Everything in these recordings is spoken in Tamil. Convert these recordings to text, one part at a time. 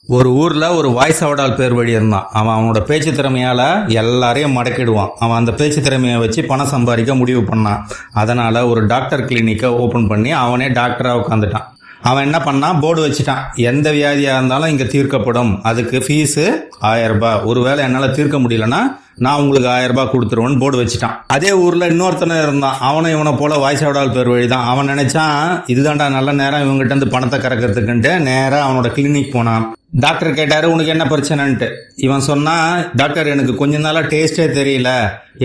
ஒரு ஊர்ல ஒரு வாய்ஸ் அவடால் பேர் வழி இருந்தான். அவனோட பேச்சு திறமையால எல்லாரையும் மடக்கிடுவான். அவன் அந்த பேச்சு திறமையை வச்சு பணம் சம்பாதிக்க முடிவு பண்ணான். அதனால ஒரு டாக்டர் கிளினிக்கை ஓபன் பண்ணி அவனே டாக்டரா உட்காந்துட்டான். அவன் என்ன பண்ணான், போர்டு வச்சுட்டான், எந்த வியாதியா இருந்தாலும் இங்க தீர்க்கப்படும், அதுக்கு ஃபீஸு 1000 ரூபாய், ஒருவேளை என்னால தீர்க்க முடியலன்னா நான் உங்களுக்கு 1000 ரூபாய் கொடுத்துருவேன்னு போர்டு வச்சுட்டான். அதே ஊர்ல இன்னொருத்தன இருந்தான். அவனும் இவனை போல வாய்ஸ் அவடால் பேர் வழிதான். அவன் நினைச்சான், இதுதான்டா நல்ல நேரம் இவங்ககிட்ட இருந்து பணத்தை கறக்கிறதுக்குன்ட்டு நேரா அவனோட கிளினிக் போனான். டாக்டர் கேட்டாரு, உனக்கு என்ன பிரச்சனைன்ட்டு. இவன் சொன்னா, டாக்டர் எனக்கு கொஞ்ச நாளா டேஸ்டே தெரியல,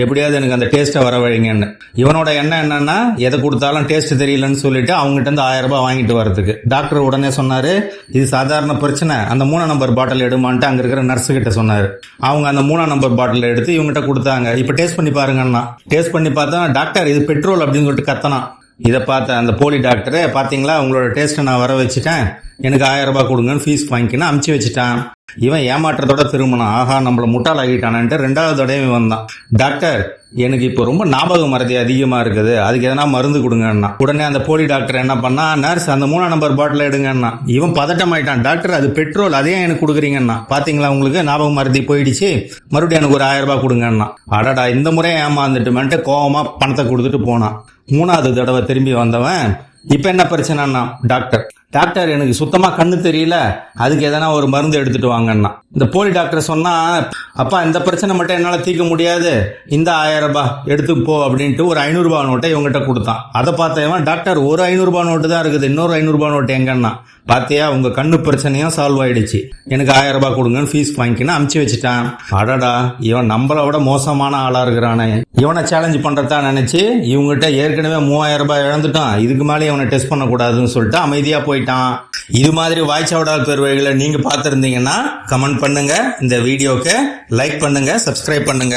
எப்படியாவது எனக்கு அந்த டேஸ்ட்டை வர வழிங்கன்னு. இவனோட எண்ணம் என்னன்னா, எதை கொடுத்தாலும் டேஸ்ட் தெரியலன்னு சொல்லிட்டு அவங்ககிட்ட இருந்து 1000 ரூபாய் வாங்கிட்டு வரதுக்கு. டாக்டர் உடனே சொன்னாரு, இது சாதாரண பிரச்சனை, அந்த 3 நம்பர் பாட்டில் எடுமான்ட்டு அங்க இருக்கிற நர்ஸு கிட்ட சொன்னாரு. அவங்க அந்த 3 நம்பர் பாட்டில் எடுத்து இவங்ககிட்ட கொடுத்தாங்க. இப்ப டேஸ்ட் பண்ணி பாருங்கன்னா, டேஸ்ட் பண்ணி பார்த்தா, டாக்டர் இது பெட்ரோல் அப்படின்னு சொல்லிட்டு கத்தனான். இதை பார்த்த அந்த போலி டாக்டரு, பாத்தீங்களா உங்களோட டேஸ்ட்டை நான் வர வச்சுட்டேன், எனக்கு 1000 ரூபாய் கொடுங்கன்னு ஃபீஸ் வாங்கிக்கின்னு அமுச்சு வச்சுட்டான். இவன் ஏமாற்றத்தோட திரும்பினான். ஆஹா, நம்மள முட்டாள் ஆகிட்டானான்ட்டு 2வது தடவை வந்தான். டாக்டர் எனக்கு இப்போ ரொம்ப ஞாபக மறதி அதிகமா இருக்குது, அதுக்கு எதனா மருந்து கொடுங்கன்னா. உடனே அந்த போலி டாக்டர் என்ன பண்ணா, நர்ஸ் அந்த 3 நம்பர் பாட்டில் எடுங்கன்னா. இவன் பதட்டம் ஆயிட்டான். டாக்டர் அது பெட்ரோல், அதே எனக்கு கொடுக்குறீங்கன்னா. பாத்தீங்களா உங்களுக்கு ஞாபக மறதி போயிடுச்சு, மறுபடியும் எனக்கு ஒரு 1000 ரூபாய் கொடுங்கன்னா. அடடா, இந்த முறை ஏமாந்துட்டுமென்ட்டு கோவமா பணத்தை கொடுத்துட்டு போனான். 3வது தடவை திரும்பி வந்தவன், இப்ப என்ன பிரச்சனைன்னா, டாக்டர் எனக்கு சுத்தமா கண்ணு தெரியல, அதுக்கு எதனா ஒரு மருந்து எடுத்துட்டு வாங்கன்னா. இந்த போலி டாக்டர் சொன்னா, அப்பா இந்த பிரச்சனை மட்டும் என்னால தீர்க்க முடியாது, இந்த 1000 ரூபாய் எடுத்து போ அப்படின்ட்டு ஒரு 500 ரூபாய் நோட்டை இவங்ககிட்ட கொடுத்தான். அதை பார்த்தவன், டாக்டர் ஒரு 500 ரூபாய் நோட்டு தான் இருக்குது, இன்னொரு 500 ரூபாய் நோட்டு எங்கன்னா. பாத்தியா, உங்க கண்ணு பிரச்சனையும் சால்வ் ஆயிடுச்சு, எனக்கு 1000 ரூபாய் கொடுங்கன்னு ஃபீஸ் வாங்கிக்கின்னு அமுச்சு வச்சுட்டான். அடடா, இவன் நம்மளை விட மோசமான ஆளா இருக்கிறானே. இவனை சேலஞ்ச் பண்றதா நினைச்சு இவங்ககிட்ட ஏற்கனவே 3000 ரூபாய் இழந்துட்டான். இதுக்கு மேலே இவனை டெஸ்ட் பண்ண கூடாதுன்னு சொல்லிட்டு அமைதியா போயிட்டான். இது மாதிரி வாய்ஸ் அவடால் பேர் வழிகளை நீங்க பார்த்திருந்தீங்கன்னா கமெண்ட் பண்ணுங்க, இந்த வீடியோக்கு லைக் பண்ணுங்க, சப்ஸ்கிரைப் பண்ணுங்க.